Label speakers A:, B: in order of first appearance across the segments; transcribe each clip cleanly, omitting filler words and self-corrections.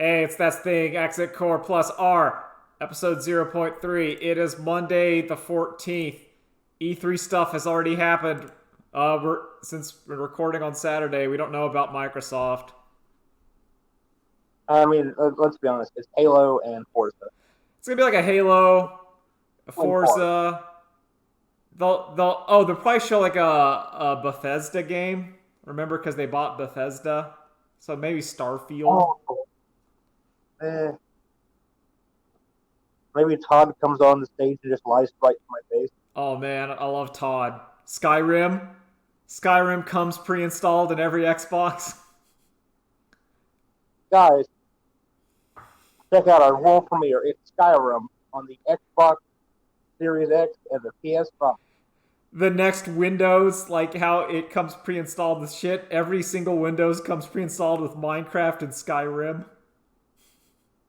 A: Hey, it's that thing, Exit Core Plus R, episode zero point 0.3. It is Monday the 14th. E3 stuff has already happened. Since we're recording on Saturday, we don't know about Microsoft.
B: I mean, let's be honest. It's Halo and Forza.
A: It's gonna be like a Halo, a
B: On par.
A: Forza. They'll probably show like a Bethesda game. Remember, because they bought Bethesda, so maybe Starfield.
B: Oh, eh. Maybe Todd comes on the stage and just lies right to my face.
A: Oh man, I love Todd. Skyrim. Skyrim comes pre-installed in every Xbox.
B: Guys, check out our world premiere. It's Skyrim on the Xbox Series X and the PS5.
A: The next Windows, like how it comes pre-installed with shit, every single Windows comes pre-installed with Minecraft and Skyrim.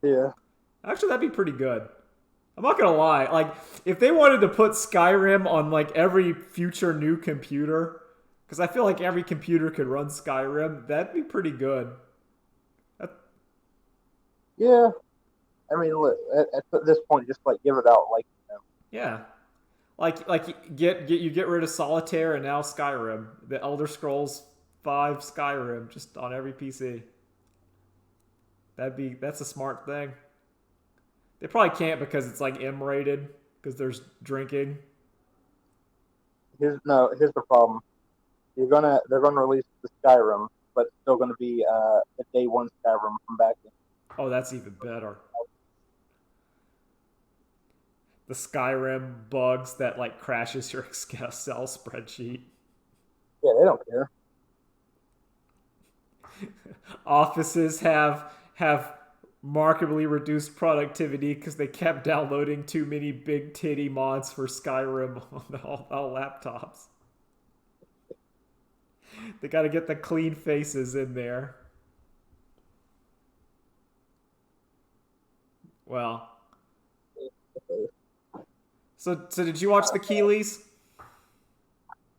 B: Yeah.
A: Actually, that'd be pretty good. I'm not gonna lie. Like, if they wanted to put Skyrim on like every future new computer, because I feel like every computer could run Skyrim, that'd be pretty good. That,
B: Yeah. I mean, look, at this point, just like give it out.
A: yeah, like get rid of Solitaire and now Skyrim, the Elder Scrolls 5 Skyrim, just on every PC. That's a smart thing. They probably can't because it's like M rated because there's drinking.
B: Here's the problem. They're gonna release the Skyrim, but it's still gonna be a day one Skyrim from back in.
A: Oh, that's even better. The Skyrim bugs that like crashes your Excel spreadsheet.
B: Yeah, they don't care.
A: Offices have markedly reduced productivity because they kept downloading too many big titty mods for Skyrim on all laptops. They got to get the clean faces in there. Well, so did you watch the Keeleys?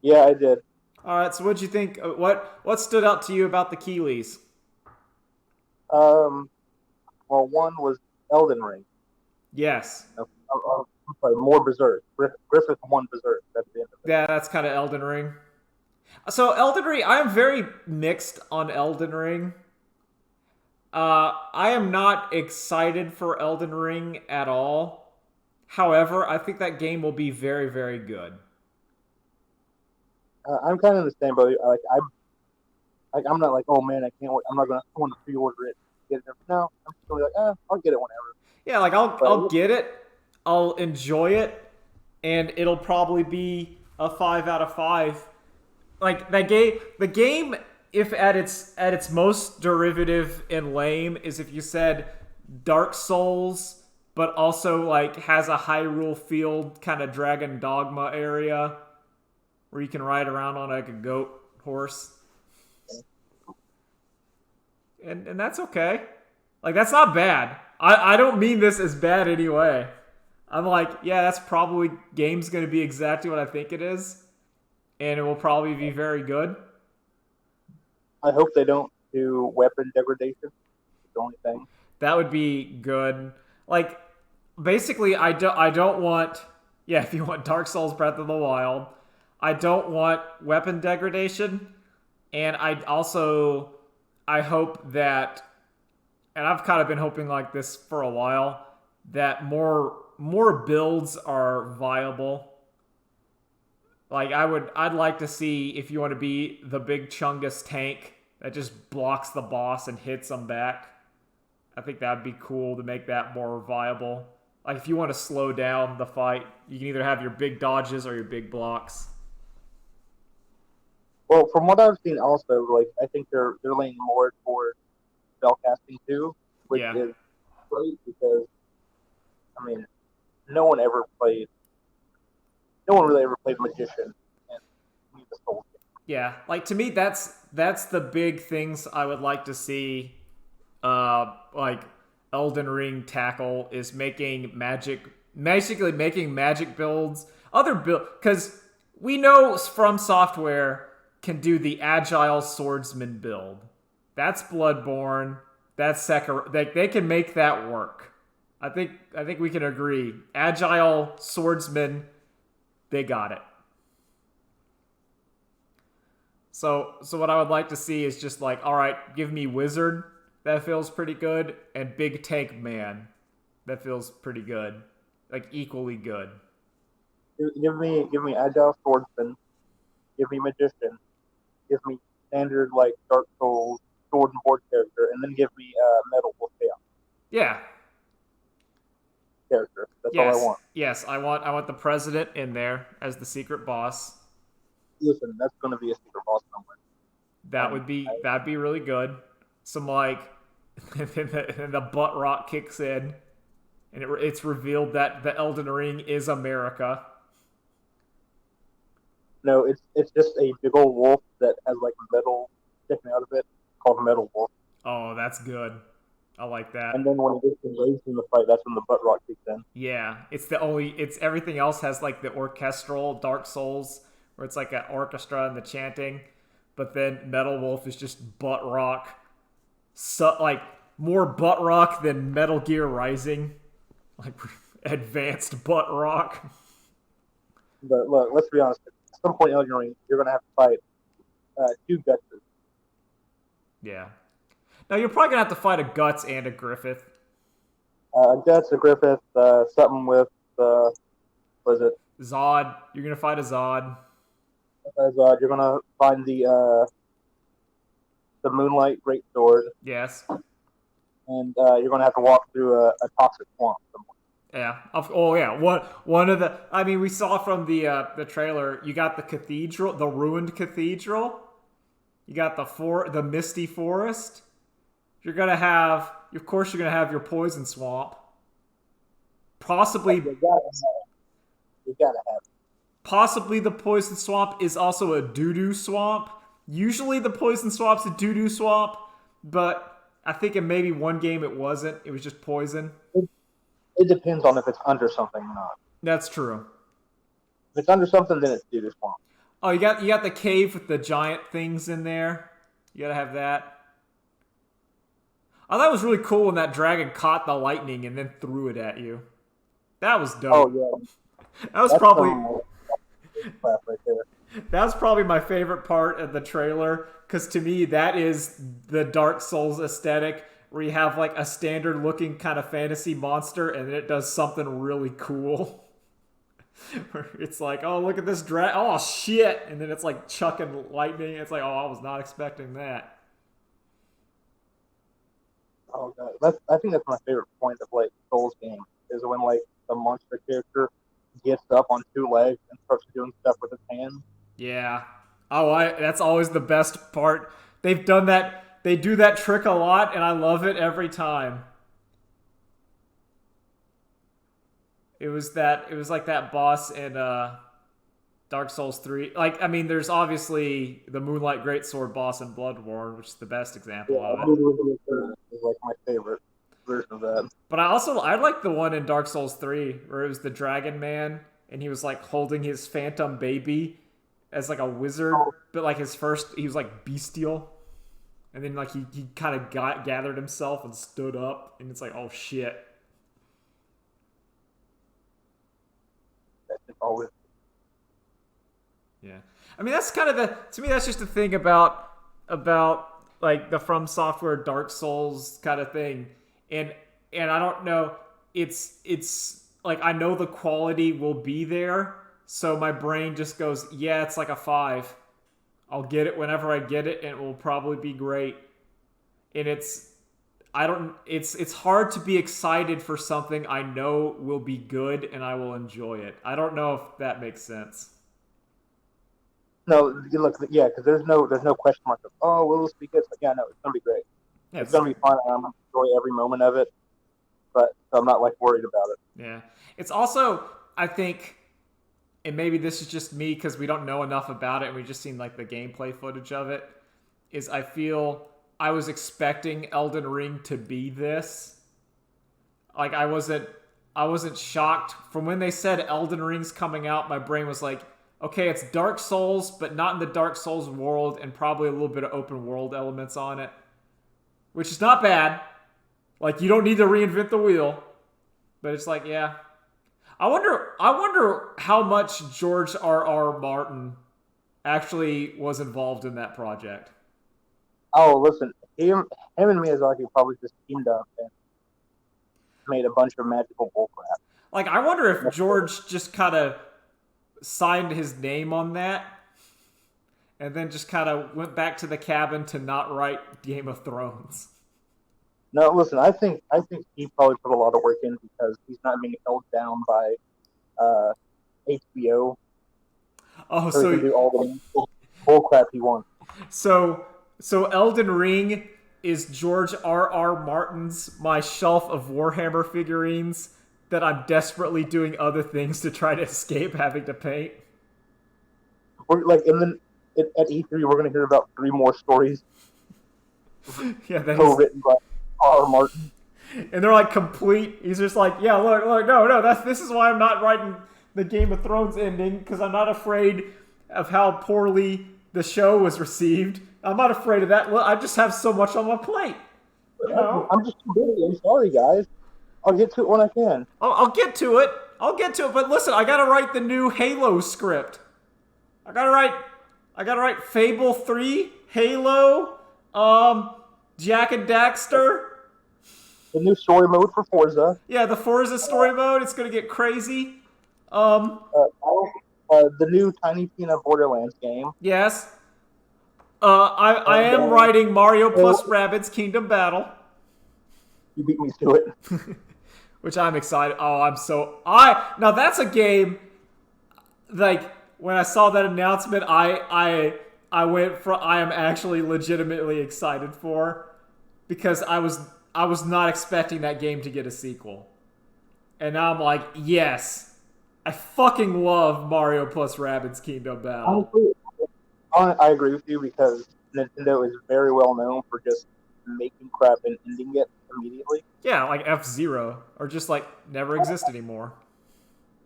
B: Yeah, I did.
A: All right. So what'd you think? What stood out to you about the Keeleys?
B: Um, well, one was Elden Ring.
A: Yes.
B: I'm sorry, more Berserk. Griffith won Berserk at the end of it.
A: Yeah, that's kind of Elden Ring. So Elden Ring, I am very mixed on Elden Ring. I am not excited for Elden Ring at all. However, I think that game will be very, very good.
B: I'm kind of in the same boat. I'm not like, oh man, I can't wait. I'm not gonna I want to pre-order it, get it. No, I'm just gonna be like, I'll get it whenever.
A: Yeah, like I'll
B: But
A: get it, I'll enjoy it, and it'll probably be a 5 out of 5. Like the game, if at its most derivative and lame, is if you said Dark Souls, but also like has a Hyrule Field kind of Dragon Dogma area where you can ride around on like a goat horse, and that's okay. Like that's not bad. I don't mean this as bad anyway. I'm like, yeah, that's probably game's gonna be exactly what I think it is, and it will probably be very good.
B: I hope they don't do weapon degradation. It's the only thing.
A: That would be good. Like, basically, I don't want. Yeah, if you want Dark Souls Breath of the Wild, I don't want weapon degradation, and I hope that, and I've kind of been hoping like this for a while, that more builds are viable. Like I'd like to see if you want to be the big Chungus tank that just blocks the boss and hits them back. I think that'd be cool to make that more viable. Like if you want to slow down the fight, you can either have your big dodges or your big blocks.
B: Well, from what I've seen, also like I think they're leaning more towards spellcasting too, which
A: Yeah.
B: is great because I mean, no one ever played. No one really ever played magician in the Souls game.
A: Yeah. Like to me that's the big things I would like to see like Elden Ring tackle is making magic basically making magic builds, other build cuz we know From Software can do the agile swordsman build. That's Bloodborne. That's Sekiro. They can make that work. I think we can agree. Agile swordsman, they got it. So what I would like to see is just like, all right, give me wizard. That feels pretty good, and big tank man. That feels pretty good, like equally good.
B: Give me agile swordsman. Give me magician. Give me standard like Dark Souls sword and board character, and then give me metal wolf chaos
A: Yeah.
B: character. That's all I
A: Yes.
B: want.
A: Yes. I want the president in there as the secret boss.
B: Listen, that's going to be a secret boss somewhere.
A: That'd be really good. Some like, and then the butt rock kicks in, and it's revealed that the Elden Ring is America.
B: No, it's just a big old wolf that has like metal sticking out of it, called Metal Wolf.
A: Oh, that's good. I like that.
B: And then when it gets engaged in the fight, that's when the butt rock kicks in.
A: Yeah, it's everything else has like the orchestral Dark Souls where it's like an orchestra and the chanting, but then Metal Wolf is just butt rock, so like more butt rock than Metal Gear Rising, like advanced butt rock.
B: But look, let's be honest. At some point in Elden Ring, you're going to have to fight two Gutses.
A: Yeah. Now you're probably gonna have to fight a Guts and a Griffith.
B: Guts, a Griffith, something with, what is it?
A: Zod. You're gonna fight a Zod.
B: You're going to find the Moonlight Great Sword,
A: Yes.
B: and you're going to have to walk through a toxic swamp somewhere.
A: Yeah. Oh yeah. One of the. I mean, we saw from the trailer. You got the cathedral, the ruined cathedral. You got the misty forest. You're gonna have. Of course, you're gonna have your poison swamp. Possibly.
B: You gotta have it.
A: Possibly the poison swamp is also a doo-doo swamp. Usually the poison swamp's a doo-doo swamp, but I think in maybe one game it wasn't. It was just poison.
B: It depends on if it's under something or not.
A: That's true.
B: If it's under something, then it's due to swamp.
A: Oh, you got the cave with the giant things in there. You gotta have that. I thought it was really cool when that dragon caught the lightning and then threw it at you. That was dope.
B: Oh yeah,
A: That was
B: that's
A: probably
B: crap right there.
A: that was probably my favorite part of the trailer, because to me that is the Dark Souls aesthetic, where you have like a standard looking kind of fantasy monster and then it does something really cool. Where it's like, oh, look at this oh shit, and then it's like chucking lightning. It's like, oh, I was not expecting that.
B: Oh god, I think that's my favorite point of like Souls games is when like the monster character gets up on two legs and starts doing stuff with his hands.
A: Yeah. Oh, that's always the best part. They've done that. They do that trick a lot, and I love it every time. It was like that boss in Dark Souls 3. Like, I mean, there's obviously the Moonlight Greatsword boss in Bloodborne, which is the best example of it.
B: Is like my favorite version of that.
A: But I like the one in Dark Souls 3 where it was the Dragon Man and he was like holding his phantom baby as like a wizard, but like he was like bestial. And then like he kind of gathered himself and stood up, and it's like, oh shit.
B: That's always.
A: Yeah. I mean, that's kind of to me that's just the thing about like the From Software Dark Souls kind of thing. And I don't know, it's like I know the quality will be there, so my brain just goes, yeah, it's like a 5. I'll get it whenever I get it, and it will probably be great. And it's hard to be excited for something I know will be good and I will enjoy it. I don't know if that makes sense.
B: No, look, yeah, because there's no question mark of, oh, will this be good? But yeah, no, it's gonna be great.
A: Yeah,
B: it's gonna be fun, and I'm gonna enjoy every moment of it. But I'm not like worried about it.
A: Yeah, it's also, I think, and maybe this is just me because we don't know enough about it and we've just seen like the gameplay footage of it, is I feel I was expecting Elden Ring to be this. Like I wasn't shocked from when they said Elden Ring's coming out. My brain was like, okay, it's Dark Souls, but not in the Dark Souls world, and probably a little bit of open world elements on it. which is not bad. Like, you don't need to reinvent the wheel. But it's like, yeah. I wonder how much George R.R. Martin actually was involved in that project.
B: Oh, listen, him and Miyazaki probably just teamed up and made a bunch of magical bullcrap.
A: Like, I wonder if George just kind of signed his name on that and then just kind of went back to the cabin to not write Game of Thrones.
B: No, listen, I think he probably put a lot of work in because he's not being held down by HBO.
A: Oh,
B: so he can do all the bullcrap he wants.
A: So Elden Ring is George R.R. Martin's my shelf of Warhammer figurines that I'm desperately doing other things to try to escape having to paint.
B: We're like, and then at E3 we're going to hear about 3 more stories.
A: Yeah,
B: co-written by R. Martin.
A: And they're like complete. He's just like, yeah, look, no. This is why I'm not writing the Game of Thrones ending, because I'm not afraid of how poorly the show was received. I'm not afraid of that. Well, I just have so much on my plate. You know?
B: I'm just too busy. I'm sorry, guys. I'll get to it when I can.
A: I'll get to it. But listen, I gotta write the new Halo script. I gotta write Fable 3, Halo, Jak and Daxter.
B: The new story mode for Forza.
A: Yeah, the Forza story mode. It's gonna get crazy.
B: The new Tiny Tina Borderlands game.
A: Yes. I am writing Mario plus Rabbids Kingdom Battle.
B: You beat me to it.
A: Which I'm excited. Oh, now that's a game, like, when I saw that announcement, I went from, I am actually legitimately excited for, because I was not expecting that game to get a sequel. And now I'm like, yes, I fucking love Mario plus Rabbids Kingdom Battle.
B: I agree with you, because Nintendo is very well known for just making crap and ending it immediately.
A: Yeah, like F-Zero, or just like never exist anymore.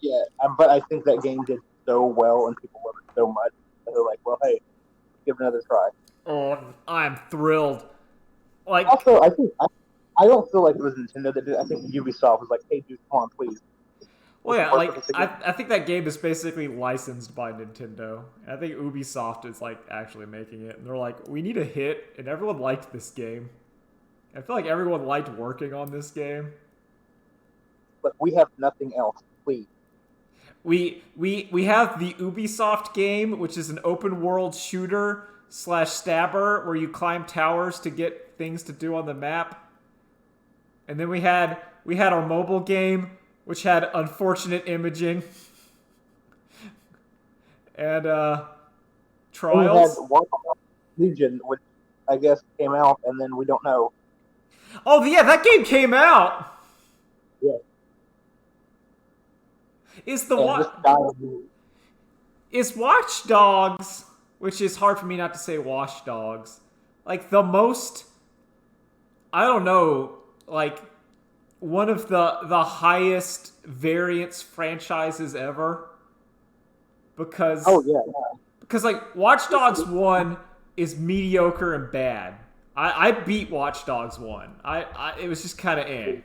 B: Yeah, but I think that game did so well and people love it so much that they're like, well, hey, give it another try.
A: Oh, I'm thrilled. Like,
B: also, I don't feel like it was Nintendo that did it. I think Ubisoft was like, hey, dude, come on, please.
A: Well, yeah, like, I think that game is basically licensed by Nintendo. I think Ubisoft is, like, actually making it. And they're like, we need a hit, and everyone liked this game. I feel like everyone liked working on this game.
B: But we have nothing else, please.
A: We have the Ubisoft game, which is an open-world shooter / stabber where you climb towers to get things to do on the map. And then we had our mobile game, which had unfortunate imaging. And Trials.
B: We had Warcraft Legion, which I guess came out, and then we don't know.
A: Oh, yeah, that game came out!
B: Yeah.
A: Is Watch Dogs, which is hard for me not to say Watch Dogs, like the most, I don't know, like one of the highest variance franchises ever? Because because like Watch Dogs 1 is mediocre and bad. I beat Watch Dogs 1. It was just kind of eh.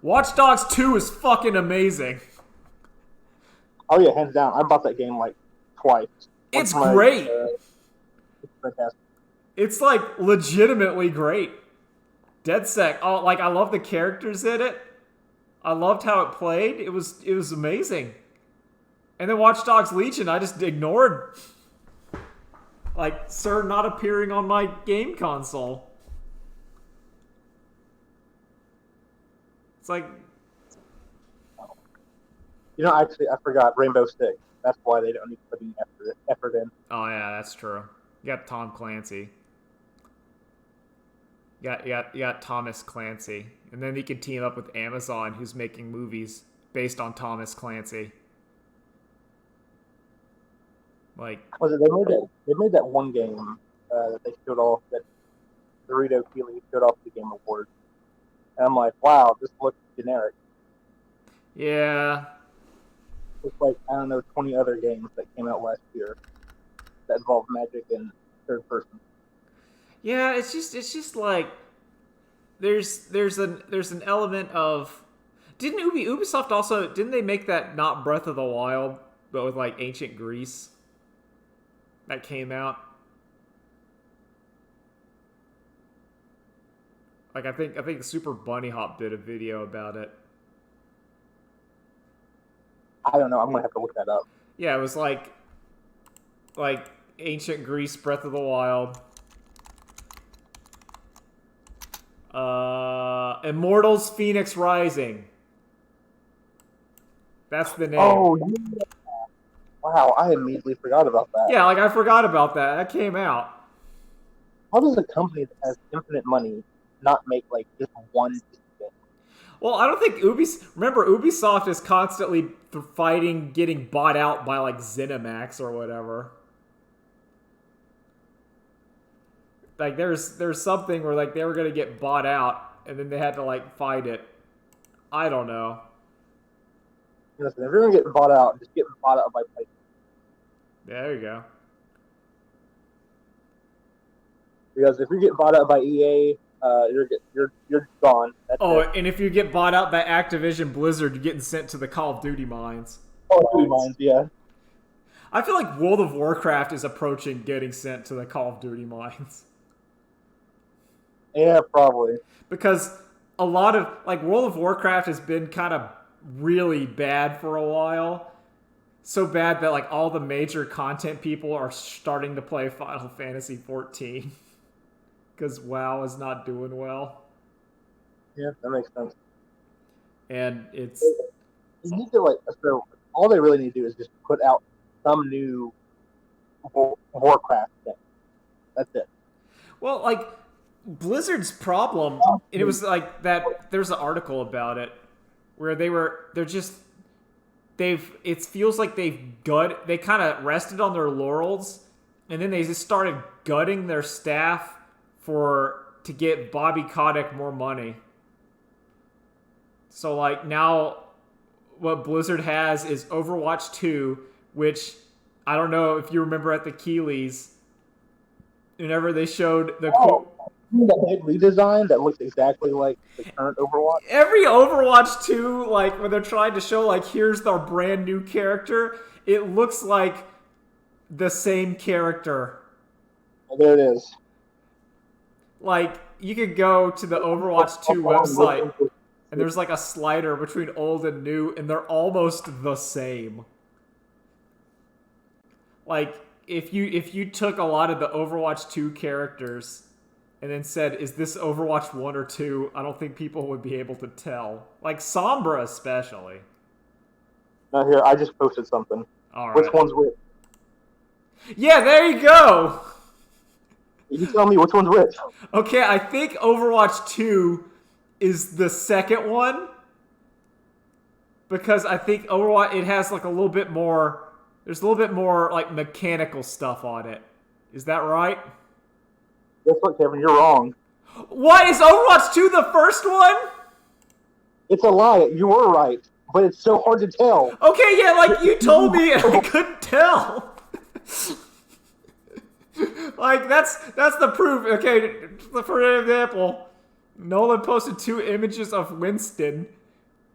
A: Watch Dogs 2 is fucking amazing.
B: Oh yeah, hands down. I bought that game like twice.
A: It's great.
B: It's fantastic.
A: It's like legitimately great. DedSec. Oh, like I love the characters in it. I loved how it played. It was amazing. And then Watch Dogs Legion, I just ignored. Like, sir, not appearing on my game console. It's like,
B: actually, I forgot Rainbow Six. That's why they don't need to put any effort in.
A: oh yeah, that's true. You got Tom Clancy. You got Thomas Clancy, and then you can team up with Amazon, who's making movies based on Thomas Clancy. Like,
B: they made that one game that they showed off, that Dorito Keeley showed off the Game Awards. And I'm like, wow, this looks generic.
A: Yeah.
B: It's like, I don't know, 20 other games that came out last year that involved magic and third person.
A: Yeah, it's just like there's an element of didn't Ubisoft also didn't they make that not Breath of the Wild but with like ancient Greece that came out? Like I think Super Bunny Hop did a video about it.
B: I don't know. I'm gonna have to look that up.
A: Yeah, it was like ancient Greece Breath of the Wild. Immortals Phoenix Rising. That's the name.
B: Oh, yeah. Wow! I immediately forgot about that.
A: Yeah, like I forgot about that. That came out.
B: How does a company that has infinite money not make like just one game?
A: Well, I don't think remember Ubisoft is constantly fighting getting bought out by like ZeniMax or whatever. Like there's something where like they were gonna get bought out and then they had to like fight it. I don't know.
B: Listen, if you're gonna get bought out, just get bought out by PlayStation.
A: There you go.
B: Because if you get bought out by EA, you're gone. That's it.
A: And if you get bought out by Activision Blizzard, you're getting sent to the Call of Duty mines.
B: Oh, Duty Mines, yeah.
A: I feel like World of Warcraft is approaching getting sent to the Call of Duty mines.
B: Yeah, probably.
A: Because a lot of like World of Warcraft has been kind of really bad for a while. So bad that like all the major content people are starting to play Final Fantasy 14 because WoW is not doing well.
B: Yeah, that makes sense.
A: And it's
B: You need to like so all they really need to do is just put out some new Warcraft thing. That's it.
A: well, like Blizzard's problem, and it was like that. There's an article about it where it feels like they kind of rested on their laurels, and then they just started gutting their staff to get Bobby Kotick more money. So like now what Blizzard has is Overwatch 2, which I don't know if you remember at the Keeleys, whenever they showed the
B: That big redesign that looks exactly like the current Overwatch.
A: every Overwatch 2, like when they're trying to show like here's our brand new character, it looks like the same character.
B: Oh, there it is.
A: Like you could go to the Overwatch 2 website and there's like a slider between old and new and they're almost the same. Like if you took a lot of the Overwatch 2 characters and then said, is this Overwatch 1 or 2? I don't think people would be able to tell. Like Sombra especially.
B: Now here, I just posted something.
A: All right.
B: Which one's which?
A: Yeah, there you go.
B: You tell me which one's which.
A: Okay, I think Overwatch 2 is the second one. Because I think Overwatch, it has like a little bit more, there's a little bit more like mechanical stuff on it. Is that right?
B: Guess what, Kevin? You're wrong.
A: What, is Overwatch 2 the first one?
B: It's a lie. You were right, but it's so hard to tell.
A: Okay, yeah, like you told me and I couldn't tell. Like that's the proof. Okay, for example, Nolan posted 2 images of Winston,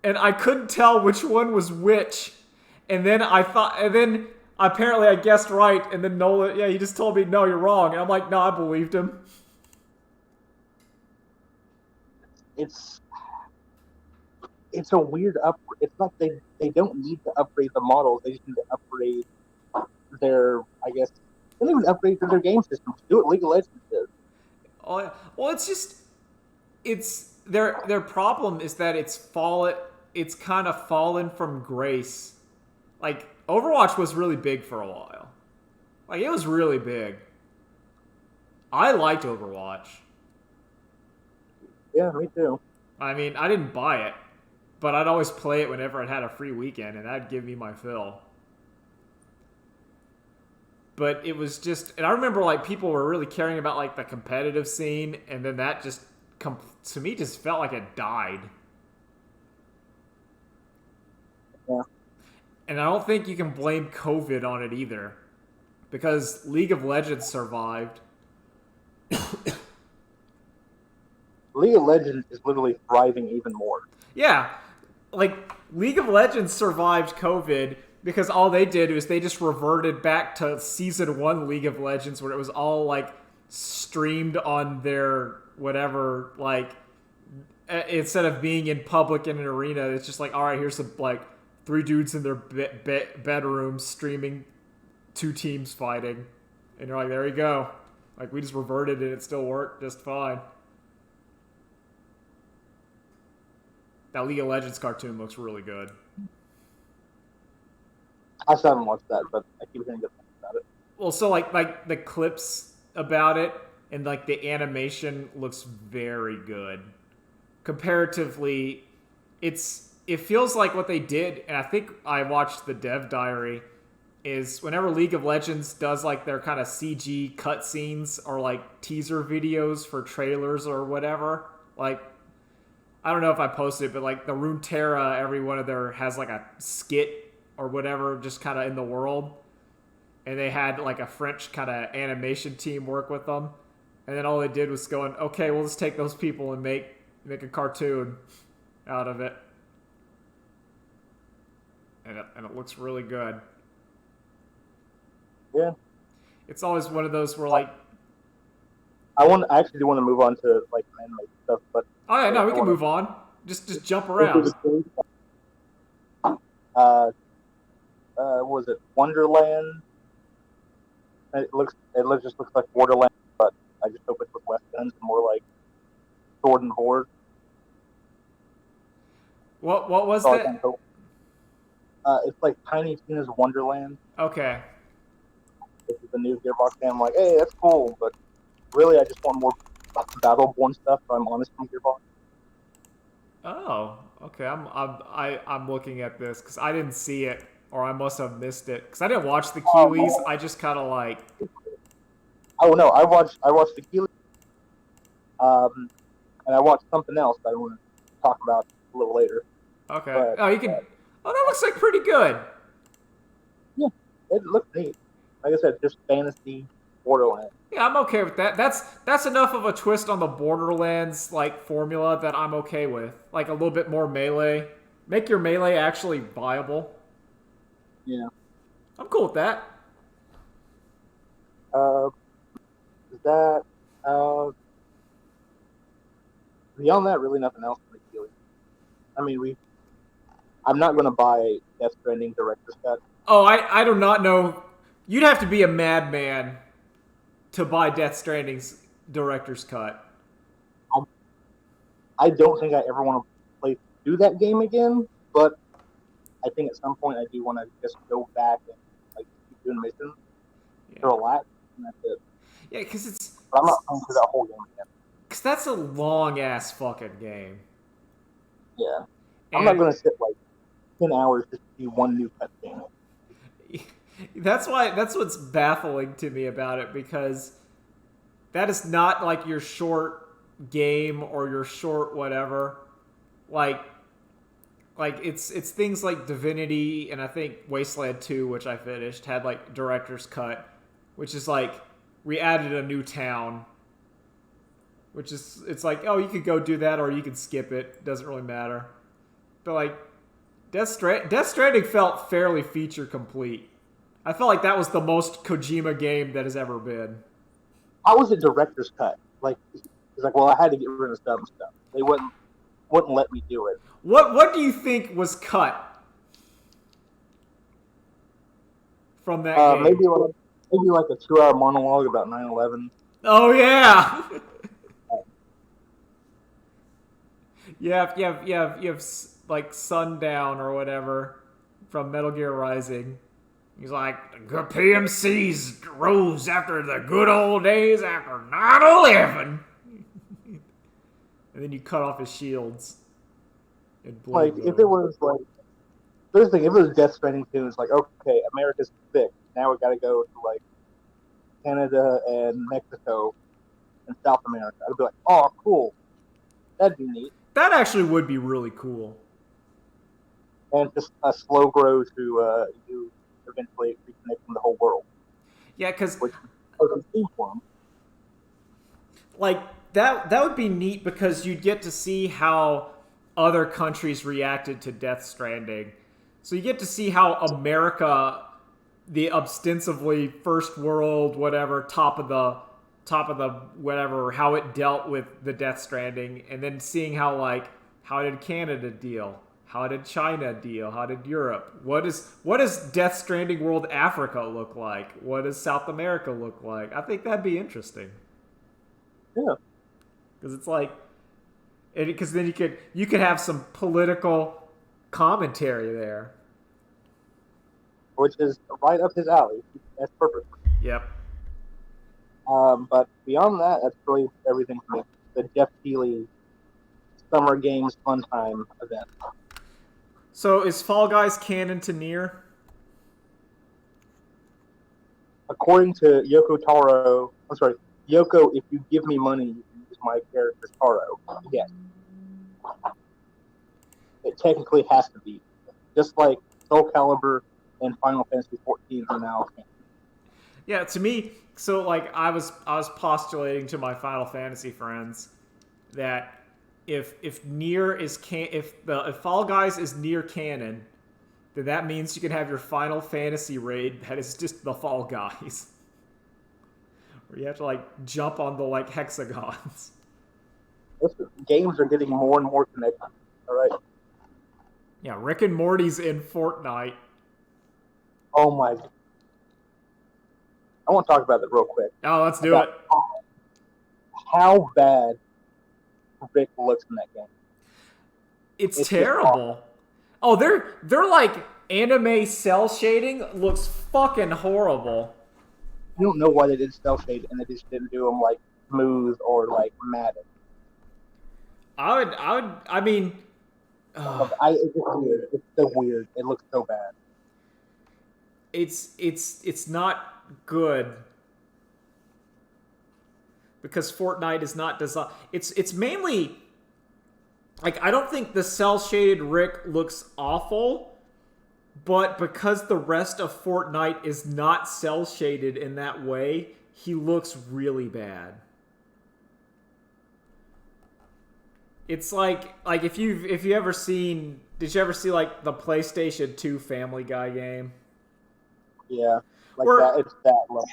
A: and I couldn't tell which one was which. And then apparently I guessed right, and then Nolan, he just told me, no, you're wrong. And I'm like, no, I believed him.
B: It's a weird upgrade. It's like they don't need to upgrade the models. They just need to upgrade their, I guess, they don't even upgrade their game systems. Do what League of Legends did.
A: Oh, yeah. Well, it's their problem is that it's kind of fallen from grace. Like Overwatch was really big for a while. Like it was really big. I liked Overwatch.
B: Yeah, me too.
A: I mean, I didn't buy it, but I'd always play it whenever it had a free weekend, and that'd give me my fill. But it was just, and I remember like people were really caring about like the competitive scene, and then that just to me just felt like it died.
B: Yeah.
A: And I don't think you can blame COVID on it either, because League of Legends survived.
B: League of Legends is literally thriving even more.
A: Yeah, like League of Legends survived COVID because all they did was they just reverted back to season 1 League of Legends where it was all like streamed on their whatever, like instead of being in public in an arena, it's just like, all right, here's some like 3 dudes in their bedrooms streaming 2 teams fighting, and you're like, there you go. Like, we just reverted and it still worked just fine. That League of Legends cartoon looks really good.
B: I still haven't watched that, but I keep hearing good things about it.
A: Well, so like the clips about it and like the animation looks very good. Comparatively, it feels like what they did, and I think I watched the Dev Diary, is whenever League of Legends does like their kind of CG cutscenes or like teaser videos for trailers or whatever, like I don't know if I posted it, but like the Runeterra, every one of their has like a skit or whatever just kind of in the world. And they had like a French kind of animation team work with them. And then all they did was going, okay, we'll just take those people and make a cartoon out of it. And it looks really good.
B: Yeah.
A: It's always one of those where like,
B: I actually do want to move on to like anime stuff, but
A: oh yeah, no, we can move on. Just jump around.
B: What was it, Wonderland? It just looks like Borderlands, but I just hope it's with less guns and more like sword and board.
A: What was that?
B: It's like Tiny Tina's Wonderland.
A: Okay.
B: This is the new Gearbox game. I'm like, hey, that's cool, but really, I just want more Battleborn stuff. If I'm honest, from Gearbox.
A: Oh, okay. I'm looking at this because I didn't see it, or I must have missed it because I didn't watch the Keeleys. I just kind of like.
B: Oh no, I watched the Keeleys, and I watched something else that I want to talk about a little later.
A: Okay. But, oh, you can. Oh, that looks like pretty good.
B: Yeah, it looks neat. Like I said, just fantasy Borderlands.
A: Yeah, I'm okay with that. That's enough of a twist on the Borderlands like formula that I'm okay with. Like a little bit more melee. Make your melee actually viable.
B: Yeah.
A: I'm cool with that.
B: Beyond that, really nothing else to make. I mean, I'm not going to buy Death Stranding Director's Cut.
A: Oh, I do not know. You'd have to be a madman to buy Death Stranding's Director's Cut.
B: I don't think I ever want to do that game again, but I think at some point I do want to just go back and like keep doing missions to relax, and that's it.
A: Yeah, because it's.
B: But I'm not playing through that whole game again.
A: Because that's a long ass fucking game.
B: Yeah, I'm not gonna sit like 10 hours just to see one new cutscene.
A: That's what's baffling to me about it, because that is not like your short game or your short whatever. Like it's things like Divinity, and I think Wasteland 2, which I finished, had like Director's Cut, which is like we added a new town, which is, it's like, oh, you could go do that or you could skip it, doesn't really matter. But like Death Stranding felt fairly feature complete. I felt like that was the most Kojima game that has ever been.
B: How was it Director's Cut? Like, it's like, well, I had to get rid of some stuff. They wouldn't let me do it.
A: What do you think was cut from that game?
B: Maybe like a 2-hour monologue about 9/11.
A: Oh yeah. You have like Sundown or whatever from Metal Gear Rising. He's like, the PMCs rose after the good old days after 9/11. And then you cut off his shields.
B: Like, if it was like, first thing, if it was Death Stranding 2, it's like, okay, America's thick. Now we gotta go to like Canada and Mexico and South America. I'd be like, oh, cool. That'd be neat.
A: That actually would be really cool.
B: And just a slow grow to you eventually reconnecting the whole world.
A: Yeah, because
B: like
A: that would be neat because you'd get to see how other countries reacted to Death Stranding. So you get to see how America, the ostensibly first world, whatever, top of the whatever, how it dealt with the Death Stranding, and then seeing how did Canada deal? How did China deal? How did Europe? What does Death Stranding World Africa look like? What does South America look like? I think that'd be interesting.
B: Yeah.
A: Because it's like, because then you could have some political commentary there.
B: Which is right up his alley. That's perfect.
A: Yep.
B: But beyond that, that's really everything for me. The Jeff Keighley Summer Games Fun Time event.
A: So is Fall Guys canon to Nier?
B: According to Yoko, if you give me money, you can use my character Taro. Yes. It technically has to be. Just like Soul Calibur and Final Fantasy XIV are now canon.
A: Yeah, to me, so like I was postulating to my Final Fantasy friends that if Nier is if Fall Guys is Nier canon, then that means you can have your Final Fantasy raid that is just the Fall Guys, where you have to like jump on the like hexagons.
B: Listen, games are getting more and more connected. All right.
A: Yeah, Rick and Morty's in Fortnite.
B: Oh my! I want to talk about that real quick.
A: Oh, let's do it.
B: How bad Rick looks in that game.
A: It's terrible. Oh, they're like anime cell shading looks fucking horrible.
B: You don't know why they did cell shade and they just didn't do them like smooth or like matted.
A: I mean,
B: it's weird. It's so weird. It looks so bad.
A: It's not good because Fortnite is not designed. It's mainly like I don't think the cell shaded Rick looks awful, but because the rest of Fortnite is not cell shaded in that way, he looks really bad. It's like if you ever seen, did you ever see like the PlayStation 2 Family Guy game?
B: Yeah, that. It's that level.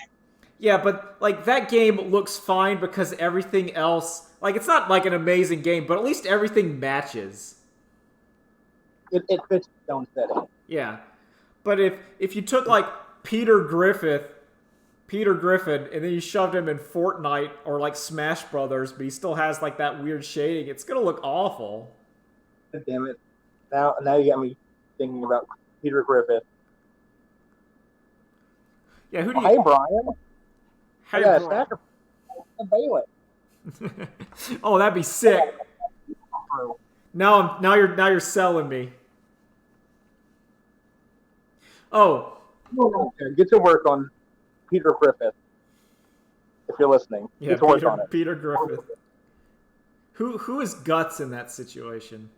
A: Yeah, but like that game looks fine because everything else, like it's not like an amazing game, but at least everything matches.
B: It fits its own setting.
A: Yeah, but if you took like Peter Griffin, and then you shoved him in Fortnite or like Smash Brothers, but he still has like that weird shading, it's gonna look awful.
B: Damn it! Now you got me thinking about Peter Griffin.
A: Yeah, who do you?
B: Hey, Brian.
A: Hey,
B: Brian. Bailiff.
A: Oh, that'd be sick. Now you're selling me. Oh.
B: Get to work on Peter Griffith. If you're listening.
A: Yeah,
B: Get to work on it.
A: Peter Griffith. Who is Guts in that situation?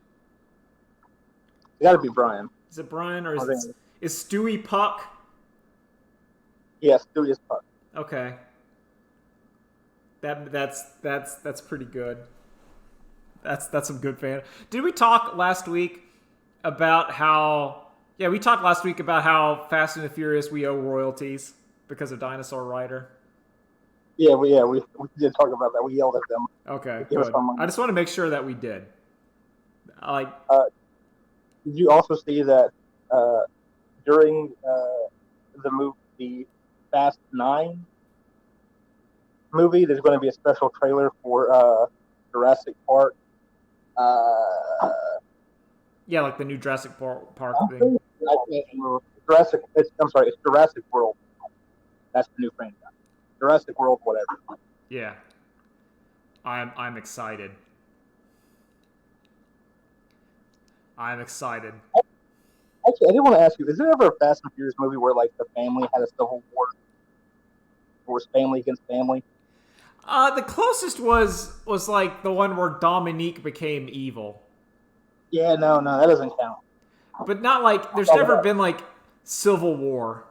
B: It gotta be Brian.
A: Is it Brian or is Stewie Puck?
B: Yes, Stewie is Puck.
A: Okay. That's pretty good. That's some good fan. Did we talk last week about how? Yeah, we talked last week about how Fast and the Furious we owe royalties because of Dinosaur Rider.
B: Yeah, we did talk about that. We yelled at them.
A: Okay, good. I just want to make sure that we did.
B: Did you also see that during the Fast 9 movie, there's going to be a special trailer for Jurassic Park?
A: Yeah, like the new Jurassic Park thing.
B: It's Jurassic World. That's the new franchise. Jurassic World, whatever.
A: Yeah, I'm excited. I'm excited.
B: Actually, I did want to ask you: is there ever a Fast and Furious movie where like the family had a civil war, or was family against family?
A: The closest was like the one where Dominique became evil.
B: Yeah, no, that doesn't count.
A: But not like there's never been like civil war.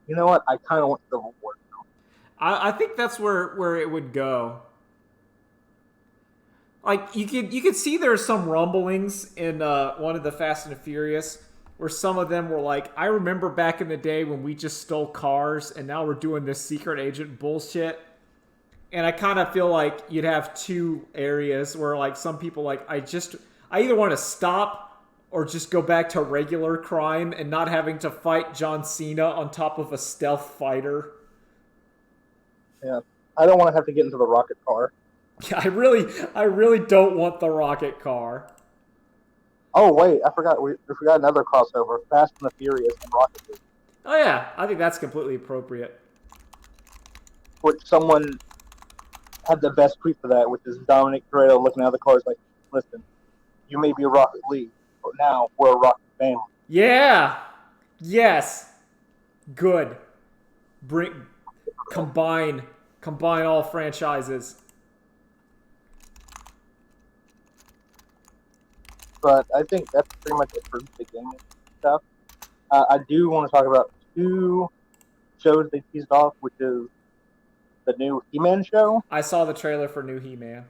B: You know what? I kind of want civil war now.
A: I think that's where it would go. Like you could see there's some rumblings in one of the Fast and the Furious where some of them were like, I remember back in the day when we just stole cars and now we're doing this secret agent bullshit. And I kind of feel like you'd have two areas where like some people like I either want to stop or just go back to regular crime and not having to fight John Cena on top of a stealth fighter.
B: Yeah, I don't want to have to get into the rocket car.
A: I really don't want the rocket car.
B: Oh wait, I forgot. We forgot another crossover: Fast and the Furious and Rocket League,
A: Oh yeah, I think that's completely appropriate.
B: which someone had the best tweet for that, which is Dominic Toretto looking at the cars like, "Listen, you may be a Rocket League, but now we're a Rocket family."
A: Yeah. Yes. Good. Bring combine all franchises.
B: But I think that's pretty much it for the gaming stuff. I do want to talk about two shows they teased off, which is the new He-Man show,
A: I saw the trailer for New He-Man.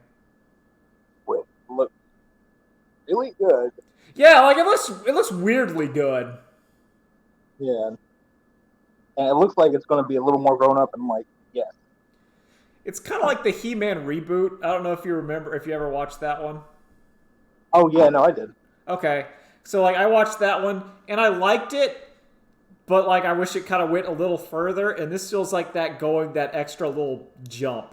B: which looks really good.
A: Yeah, like it looks weirdly good.
B: Yeah, and it looks like it's going to be a little more grown up and like, yes.
A: It's kind of like the He-Man reboot. I don't know if you remember if you ever watched that one.
B: Oh yeah, no, I did.
A: Okay. So like I watched that one and I liked it, but like I wish it kind of went a little further, and this feels like that going that extra little jump.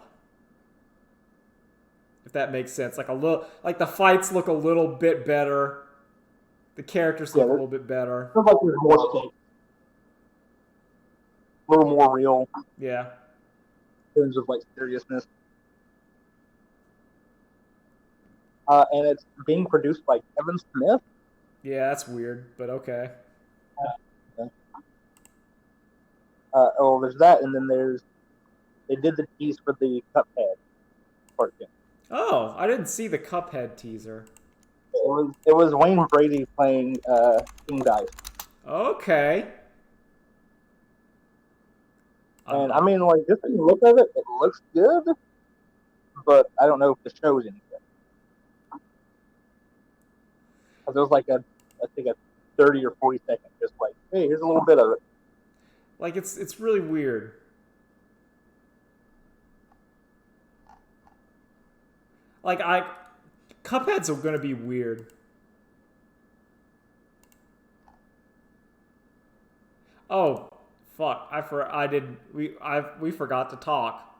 A: If that makes sense. Like a little like the fights look a little bit better. The characters look a little bit better.
B: Feels like there's more stakes, a little more real
A: Yeah.
B: in terms of like seriousness. And it's being produced by Kevin Smith.
A: Yeah, that's weird, but okay.
B: There's that, and then they did the tease for the Cuphead cartoon.
A: Oh, I didn't see the Cuphead teaser.
B: It was Wayne Brady playing King Dice,
A: Okay.
B: and I mean, like, just when you look at it, it looks good, but I don't know if the show's any good. Because it was like I think a 30 or 40 second, just like, hey, here's a little bit of it.
A: Like it's really weird. Like Cuphead's are gonna be weird. Oh, fuck! We forgot to talk.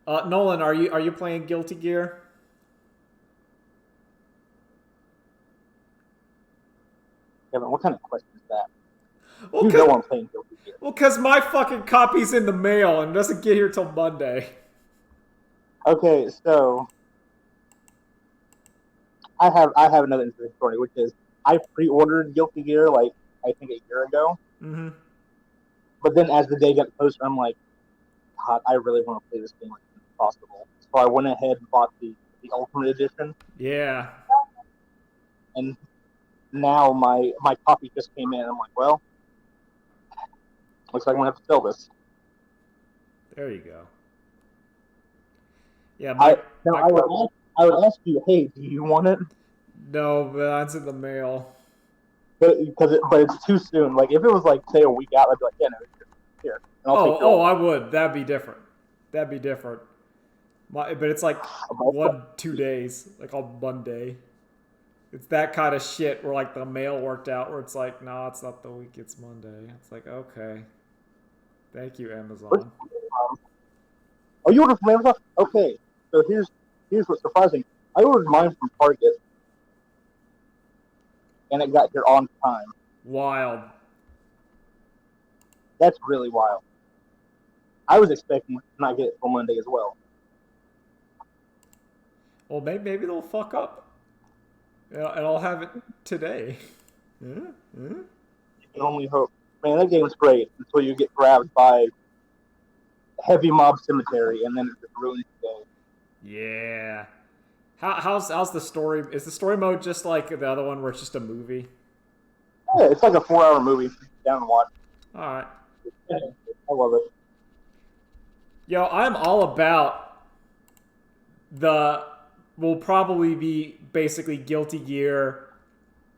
A: Nolan, are you playing Guilty Gear?
B: Kevin, what kind of question is that?
A: Well,
B: You know I'm playing Guilty Gear.
A: Well, because my fucking copy's in the mail and doesn't get here till Monday.
B: Okay, so I have another interesting story, which is I pre-ordered Guilty Gear like I think a year ago,
A: Mm-hmm.
B: but then as the day got closer, I'm like, God, I really want to play this game as soon as possible. So I went ahead and bought the Ultimate Edition,
A: Yeah.
B: and now my copy just came in. I'm like, well, looks like I'm gonna have to sell this.
A: There you go. Yeah,
B: I would ask you, hey, do you want it?
A: no, but that's in the mail.
B: But it's too soon. Like if it was like say a week out, I'd be like, yeah, no, here. And I'll take
A: Oh, I would. That'd be different. But it's like 2 days, like on Monday. It's that kind of shit where like the mail worked out where it's like, nah, it's not the week, it's Monday. It's like, okay. Thank you, Amazon.
B: Oh, you ordered from Amazon? Okay. So here's what's surprising. I ordered mine from Target, and it got here on time.
A: Wild.
B: That's really wild. I was expecting to not get it till Monday as well.
A: Well, maybe they'll fuck up. And I'll have it today.
B: You can only hope. Man, that game's great until you get grabbed by Heavy Mob Cemetery, and then it just ruins the game.
A: Yeah. How's the story? Is the story mode just like the other one where it's just a movie?
B: Yeah, it's like a 4-hour movie. Sit down and watch.
A: All right.
B: I love it.
A: Yo, I'm all about the will probably be basically Guilty Gear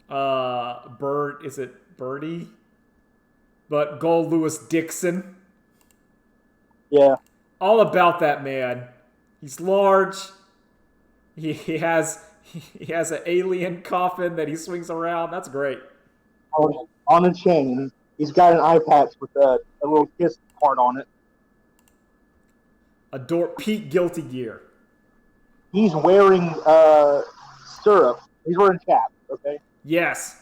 A: Bird, is it Birdie? But Gold Lewis Dixon.
B: Yeah.
A: All about that man. He's large. He has an alien coffin that he swings around. That's great.
B: On a chain. He's got an eye patch with a little kiss part on it.
A: Adore Pete Guilty Gear.
B: He's wearing syrup. He's wearing chaps, okay?
A: Yes.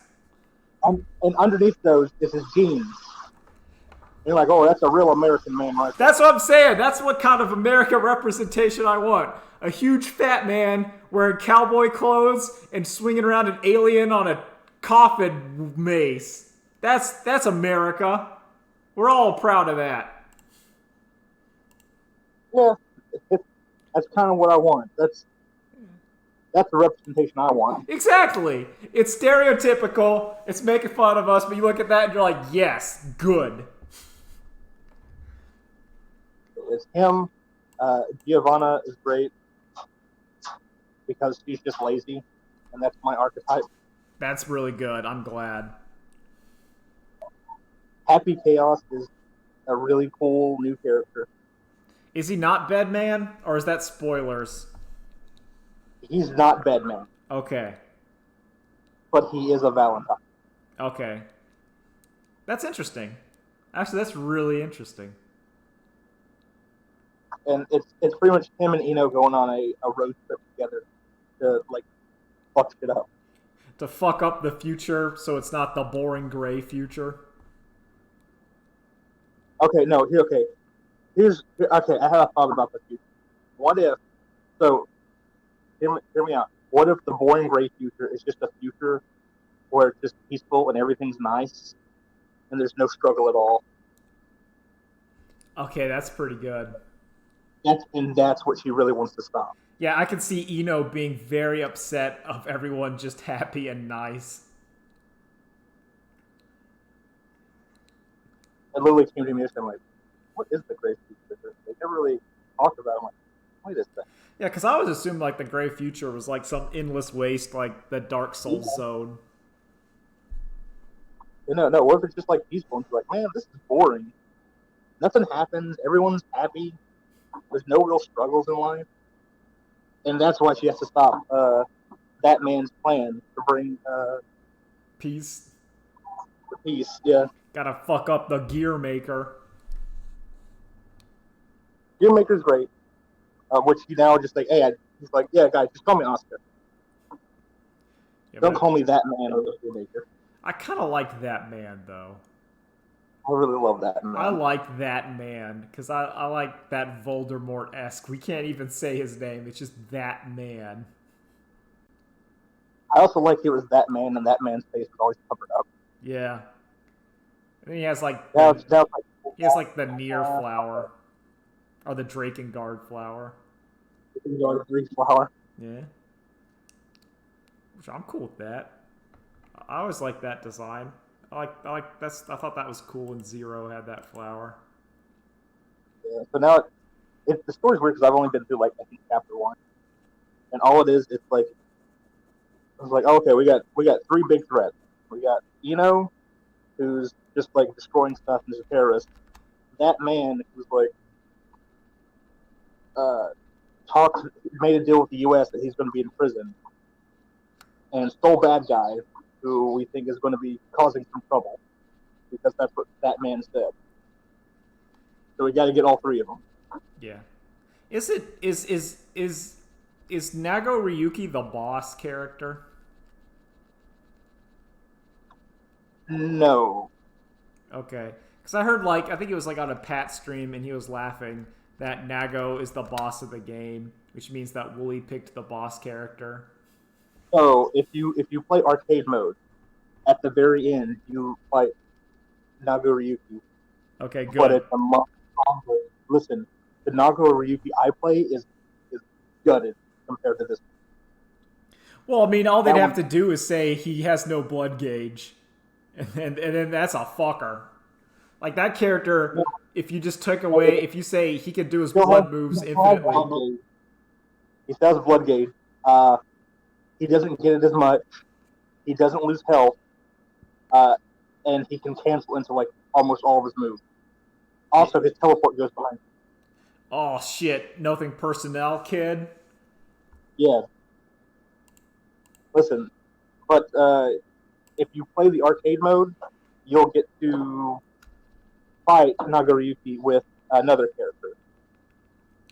B: And underneath those is his jeans. You're like, oh, that's a real American man right there.
A: That's what I'm saying. That's what kind of American representation I want. A huge fat man wearing cowboy clothes and swinging around an alien on a coffin mace. That's America. We're all proud of that.
B: Yeah, that's kind of what I want. That's the representation I want.
A: Exactly. It's stereotypical. It's making fun of us, but you look at that and you're like, yes, good.
B: It's him. Giovanna is great because she's just lazy, and that's my archetype.
A: That's really good. I'm glad.
B: Happy Chaos is a really cool new character.
A: Is he not Bedman, or is that spoilers?
B: He's not Bedman,
A: Okay.
B: but he is a Valentine.
A: Okay. That's interesting. Actually, that's really interesting.
B: And it's pretty much him and Eno going on a road trip together to like fuck shit up.
A: To fuck up the future so it's not the boring gray future.
B: Okay, no, okay. Okay, I have a thought about the future. What if hear me out. What if the boring gray future is just a future where it's just peaceful and everything's nice and there's no struggle at all?
A: Okay, that's pretty good.
B: That's what she really wants to stop.
A: Yeah, I can see Eno being very upset of everyone just happy and nice.
B: And Lily came to me and said, like, what is the gray future? They never really talked about it. I'm like, wait a second.
A: Yeah, because I always assumed like the gray future was like some endless waste, like the Dark Souls zone.
B: No, what if it's just like peaceful and she's like, man, this is boring. Nothing happens. Everyone's happy. There's no real struggles in life. And that's why she has to stop that man's plan to bring
A: Peace.
B: the peace. Yeah.
A: Gotta fuck up the gear maker.
B: Gear Maker's great. Which he now just like, hey, he's like, yeah, guys, just call me Oscar.
A: Yeah,
B: Don't call me that man or the Gear Maker.
A: I kind of like that man, though.
B: I really love that man.
A: I like that man, because I like that Voldemort-esque. We can't even say his name. It's just that man.
B: I also like it was that man, and that man's face was always covered up.
A: Yeah. And then he has like he has like the Nier flower. Or the Drakengard flower.
B: Flower.
A: Yeah. Which I'm cool with that. I always like that design. I thought that was cool when Zero had that flower.
B: Yeah. So now the story's weird because I've only been through like I think chapter 1, and all it is, it's like okay, we got three big threats. We got Eno, who's just like destroying stuff and is a terrorist. That man who's like made a deal with the U.S. that he's going to be in prison, and Soul Bad Guy, who we think is going to be causing some trouble because that's what that man said. So we got to get all three of them.
A: Yeah. Is Nago Ryuki the boss character?
B: No.
A: Okay. Because I heard I think it was on a Pat stream and he was laughing that Nago is the boss of the game, which means that Wooly picked the boss character.
B: So if you play arcade mode, at the very end you fight Nago Ryuki.
A: Okay, good.
B: But it's a much longer. Listen, the Nago Ryuki I play is gutted compared to this.
A: Well, I mean, all they'd have to do is say he has no blood gauge, and then that's a fucker. Like that character, if you just took away, if you say he could do his
B: Still
A: blood moves infinitely.
B: Bloodgate. He still has Bloodgate. He doesn't get it as much. He doesn't lose health. And he can cancel into like almost all of his moves. Also, his teleport goes behind.
A: Oh shit! Nothing personnel, kid.
B: Yeah. Listen, but if you play the arcade mode, you'll get to fight Nagoriyuki with another character.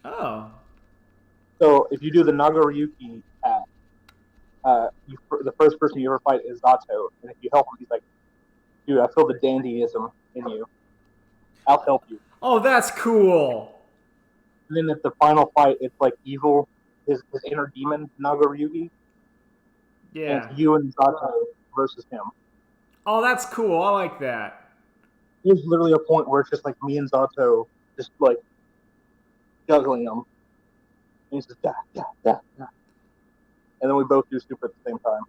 A: Oh.
B: So if you do the Nagoriyuki path, the first person you ever fight is Zato, and if you help him, he's like, "Dude, I feel the dandyism in you. I'll help you."
A: Oh, that's cool.
B: And then at the final fight, it's like evil, his inner demon, Nagoriyuki.
A: Yeah.
B: And it's you and Zato versus him.
A: Oh, that's cool. I like that.
B: There's literally a point where it's just like me and Zato just like juggling him. And he's just da. And then we both do super at the same time.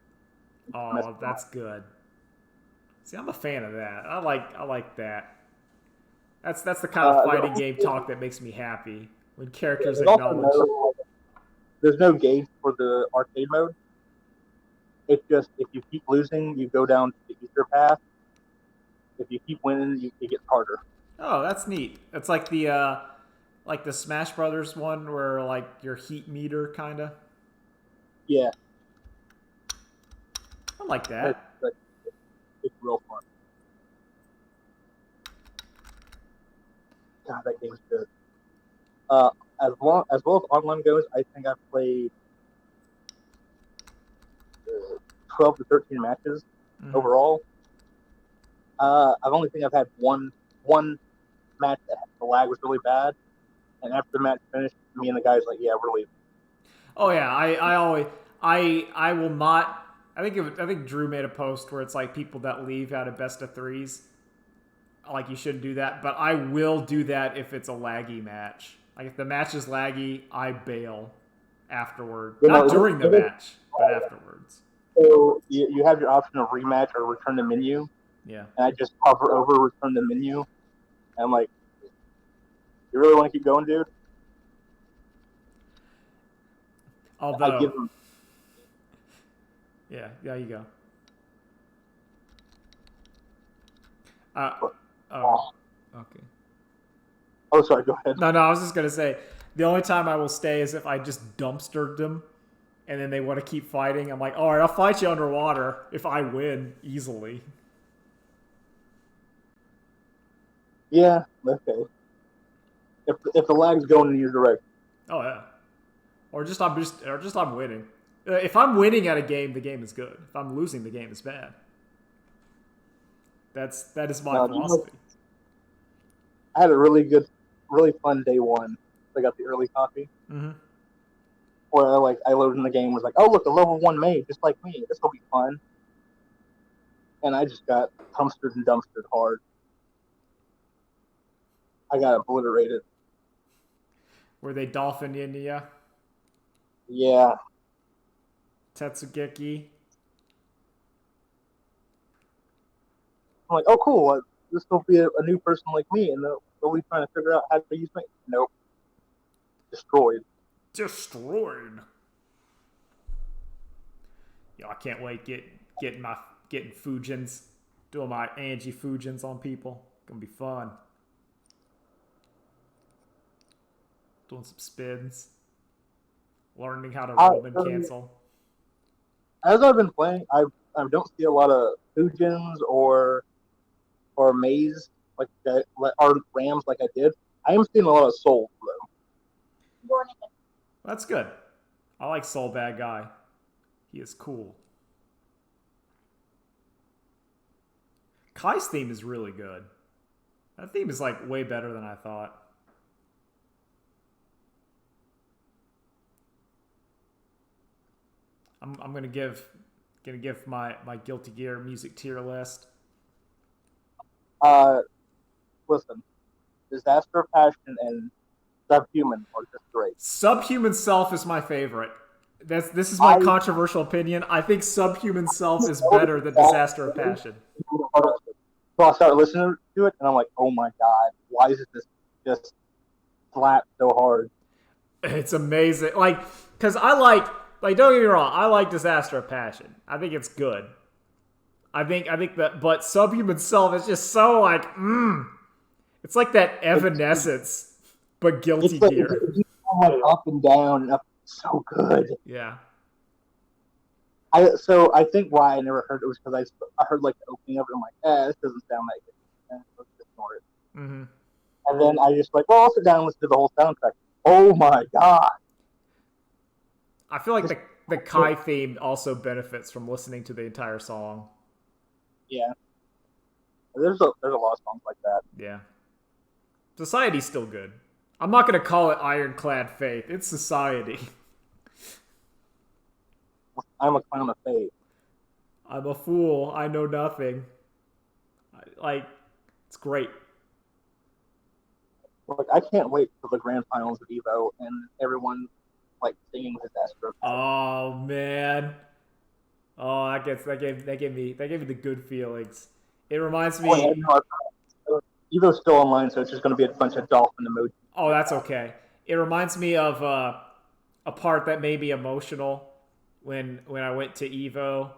A: Oh, that's good. See, I'm a fan of that. I like that. That's the kind of fighting game talk that makes me happy. When characters acknowledge.
B: There's no gauge for the arcade mode. It's just if you keep losing, you go down to the easier path. If you keep winning, it gets harder.
A: Oh, that's neat. It's like the Smash Brothers one where like your heat meter kind of.
B: Yeah.
A: I like that.
B: It's real fun. God, that game's good. As well as online goes, I think I've played 12 to 13 matches overall. I've only think I've had one match that the lag was really bad, and after the match finished, me and the guys like, yeah, we're leaving.
A: Oh yeah, I will not. I think Drew made a post where it's like people that leave out of best of threes. Like you shouldn't do that, but I will do that if it's a laggy match. Like if the match is laggy, I bail afterward. Not during the match, but afterwards.
B: So you have your option of rematch or return to menu.
A: Yeah.
B: And I just hover over return to menu. And I'm like, you really want to keep going, dude?
A: Although,
B: I give them.
A: Yeah, there you go. Okay.
B: Oh, sorry, go ahead.
A: No, I was just going to say, the only time I will stay is if I just dumpstered them, and then they want to keep fighting. I'm like, all right, I'll fight you underwater if I win easily.
B: Yeah, okay. If the lag's going in your direction.
A: Oh, yeah. Or just I'm winning. If I'm winning at a game, the game is good. If I'm losing, the game is bad. That is my philosophy.
B: I had a really fun day one. I got the early copy.
A: Mm-hmm.
B: Where I loaded in the game, was like, oh look, a level 1 mage, just like me. This will be fun. And I just got dumpstered hard. I got obliterated.
A: Were they dolphin into ya?
B: Yeah.
A: Tetsugeki.
B: I'm like, oh cool, this will be a new person like me, and they'll be trying to figure out how to use me. Nope. Destroyed.
A: Yo, I can't wait getting Fujins, doing my Angie Fujins on people. Gonna be fun. Doing some spins. Learning how to roll and cancel.
B: As I've been playing, I don't see a lot of Fujins or Maze like that, or Rams like I did. I am seeing a lot of Soul though.
A: That's good. I like Soul Bad Guy. He is cool. Kai's theme is really good. That theme is like way better than I thought. I'm gonna give my Guilty Gear music tier list.
B: Listen, Disaster of Passion and Subhuman are just great.
A: Subhuman Self is my favorite. This is my controversial opinion. I think Subhuman Self is better than Disaster of Passion.
B: So I started listening to it, and I'm like, oh my god, why is this just slap so hard?
A: It's amazing. Like, because I like, don't get me wrong, I like Disaster of Passion. I think it's good. I think that, but Subhuman Self is just so like, it's like that
B: It's
A: Evanescence, but Guilty
B: it's like
A: Gear.
B: it's like up and down and up. So good.
A: Yeah.
B: I think why I never heard it was because I heard like the opening of it. I'm like, this doesn't sound that good, and let's just ignore it.
A: Mm-hmm.
B: And then I just like, well, I'll sit down and listen to the whole soundtrack. Oh my god!
A: I feel like
B: Just,
A: the Kai theme also benefits from listening to the entire song.
B: yeah, there's a lot of songs like that.
A: Yeah. Society's still good. I'm not gonna call it Ironclad Faith. It's Society.
B: I'm a clown of faith.
A: I'm a fool. I know nothing. Like, it's great.
B: Like I can't wait for the grand finals of Evo and everyone like singing Disaster.
A: Oh man. Oh, that gave me the good feelings. It reminds me.
B: Oh, yeah, no, Evo's still online, so it's just going to be a bunch of dolphin emojis.
A: Oh, that's okay. It reminds me of a part that made me emotional when I went to Evo,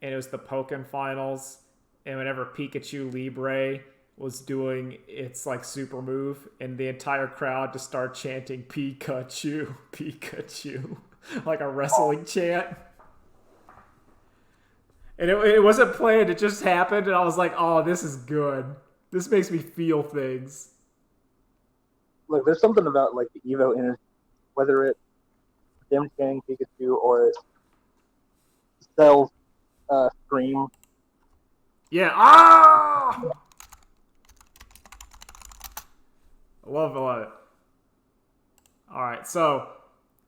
A: and it was the Pokken finals, and whenever Pikachu Libre was doing its like super move, and the entire crowd just started chanting Pikachu, Pikachu, like a wrestling chant. And it wasn't planned, it just happened, and I was like, oh, this is good. This makes me feel things.
B: Look, there's something about like the Evo energy, whether it's them chanting Pikachu or it's Cell's scream.
A: Yeah. Ah! I love it. All right, so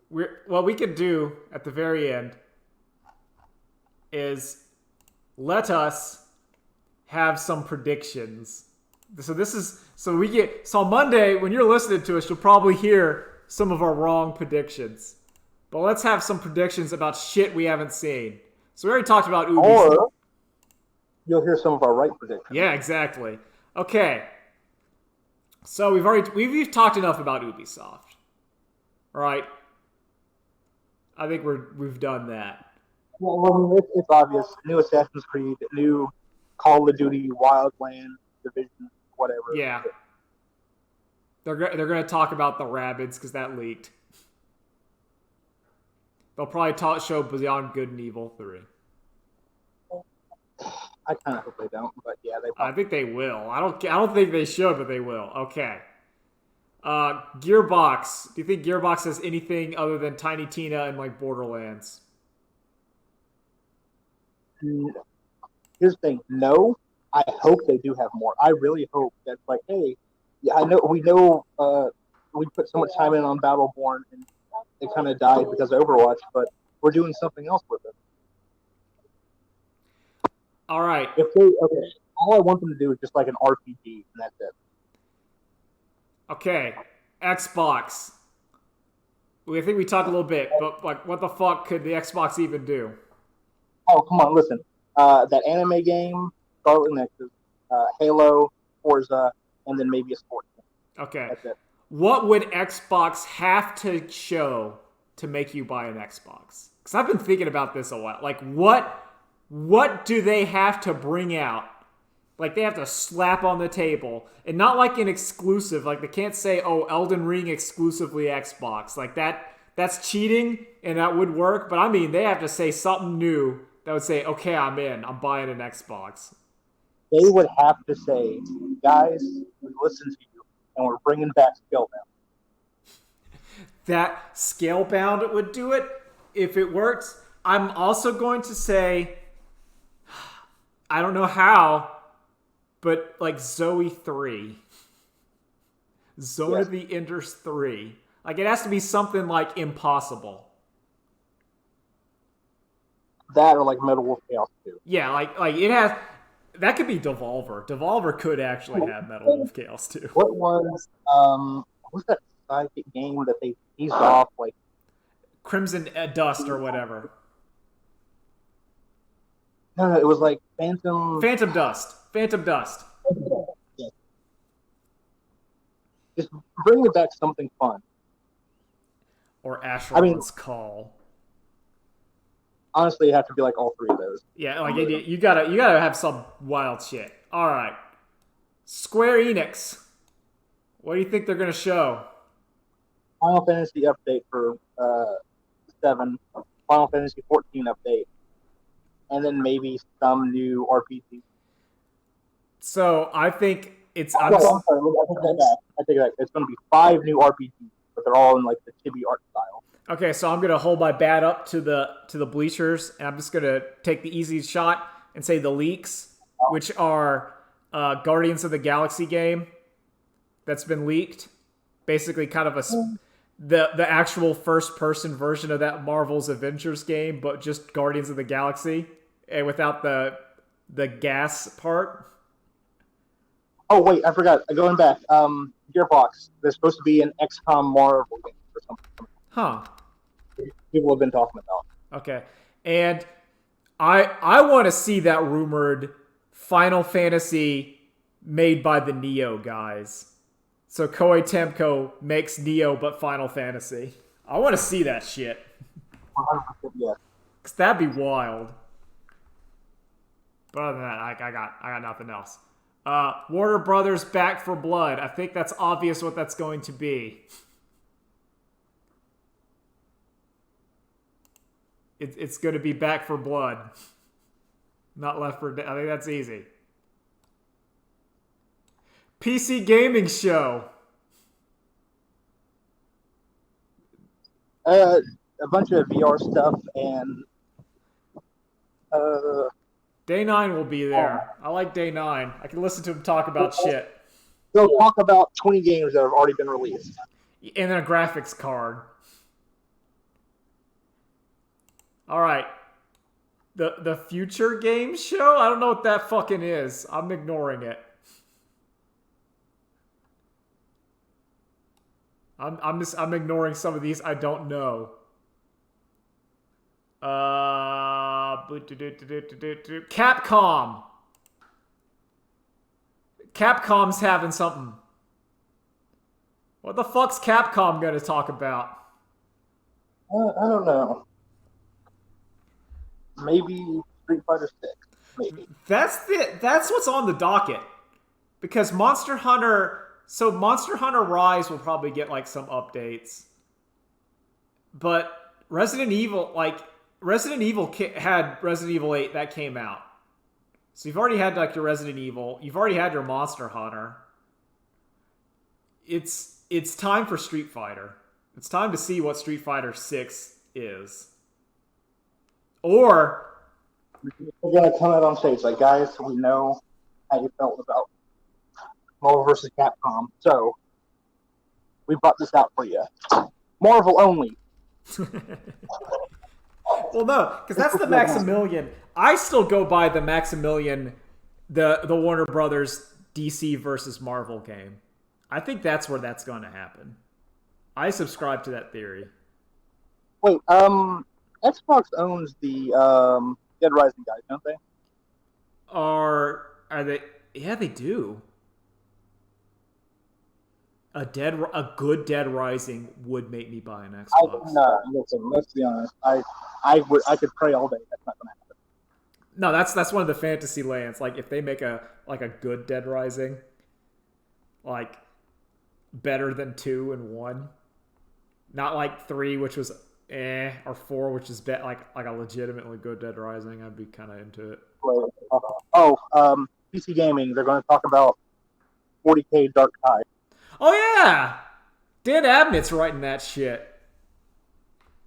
A: what we could do at the very end is let us have some predictions. So on Monday when you're listening to us, you'll probably hear some of our wrong predictions. But let's have some predictions about shit we haven't seen. So we already talked about Ubisoft.
B: Or you'll hear some of our right predictions.
A: Yeah, exactly. Okay. So we've talked enough about Ubisoft. All right. I think we've done that.
B: Well, I mean, it's obvious. New Assassin's Creed, new Call of Duty, Wildlands, Division, whatever.
A: Yeah. They're going to talk about the Rabbids because that leaked. They'll probably show Beyond Good and Evil 3.
B: I kind of hope they don't, but yeah, they.
A: I think they will. I don't think they should, but they will. Okay. Gearbox. Do you think Gearbox has anything other than Tiny Tina and like Borderlands?
B: Here's the thing. No, I hope they do have more. I really hope that's like, hey, yeah, I know we put so much time in on Battleborn and it kind of died because of Overwatch, but we're doing something else with it.
A: All right.
B: All I want them to do is just like an RPG, and that's it.
A: Okay, Xbox. I think we talked a little bit, but like, what the fuck could the Xbox even do?
B: Oh, come on, listen. That anime game, Scarlet Nexus, Halo, Forza, and then maybe a sports game.
A: Okay.
B: That's it.
A: What would Xbox have to show to make you buy an Xbox? Because I've been thinking about this a lot. Like, what do they have to bring out? Like, they have to slap on the table. And not like an exclusive. Like, they can't say, oh, Elden Ring exclusively Xbox. Like, that's cheating, and that would work. But, I mean, they have to say something new that would say, okay, I'm in. I'm buying an Xbox.
B: They would have to say, guys, we listened to you, and we're bringing back Scalebound.
A: That Scalebound would do it if it works. I'm also going to say, I don't know how, but like Zoe 3. Zone of the Enders 3. Like, it has to be something like impossible.
B: That or like Metal Wolf Chaos 2.
A: Yeah, like it has. That could be Devolver. Devolver could actually have Metal Wolf Chaos 2.
B: What was that psychic game that they teased off like
A: Crimson Dust or whatever.
B: No, it was like Phantom
A: Dust. Phantom Dust.
B: Just bring it back something fun.
A: Or Asheron's Call.
B: Honestly, it have to be like all three of those.
A: Yeah, like you gotta have some wild shit. All right, Square Enix. What do you think they're gonna show?
B: Final Fantasy update for 7, Final Fantasy 14 update, and then maybe some new RPG.
A: So I think it's.
B: I'm sorry, I take that back. It's going to be 5 new RPGs, but they're all in like the chibi art style.
A: Okay, so I'm gonna hold my bat up to the bleachers, and I'm just gonna take the easy shot and say the leaks, which are Guardians of the Galaxy game that's been leaked. Basically, kind of the actual first person version of that Marvel's Avengers game, but just Guardians of the Galaxy, and without the gas part.
B: Oh wait, I forgot. Going back, Gearbox. There's supposed to be an XCOM Marvel game or something.
A: Huh.
B: People have been talking about.
A: Okay, and I want to see that rumored Final Fantasy made by the Neo guys. So Koei Tecmo makes Neo but Final Fantasy. I want to see that shit.
B: 100%, yeah.
A: Cause that'd be wild. But other than that, I got nothing else. Warner Brothers Back for Blood. I think that's obvious what that's going to be. It's going to be Back for Blood. Not Left 4 Dead. I think that's easy. PC Gaming Show.
B: A bunch of VR stuff and
A: Day 9 will be there. I like Day 9. I can listen to him talk about shit.
B: They'll talk about 20 games that have already been released.
A: And then a graphics card. Alright. The Future Games Show? I don't know what that fucking is. I'm ignoring it. I'm ignoring some of these I don't know. Capcom. Capcom's having something. What the fuck's Capcom gonna talk about?
B: I don't know. Maybe Street Fighter 6. Maybe.
A: That's what's on the docket. Because Monster Hunter Rise will probably get like some updates. But Resident Evil had Resident Evil 8 that came out. So you've already had like your Resident Evil, you've already had your Monster Hunter. It's time for Street Fighter. It's time to see what Street Fighter 6 is. Or
B: we're gonna come out on stage like, guys, we know how you felt about Marvel vs. Capcom, so we brought this out for you. Marvel only.
A: Well, no, because that's the Maximilian. I still go by the Maximilian, the Warner Brothers DC versus Marvel game. I think that's where that's going to happen. I subscribe to that theory.
B: Wait, Xbox owns the Dead Rising guys, don't they?
A: Are they? Yeah, they do. A good Dead Rising would make me buy an Xbox.
B: Listen, let's be honest. I could pray all day. That's not going to happen.
A: No, that's one of the fantasy lands. Like if they make a good Dead Rising, like better than 2 and 1, not like 3, which was or 4, which is like a legitimately good Dead Rising. I'd be kind of into it.
B: PC Gaming. They're going to talk about 40K Dark Tide.
A: Oh yeah, Dan Abnett's writing that shit,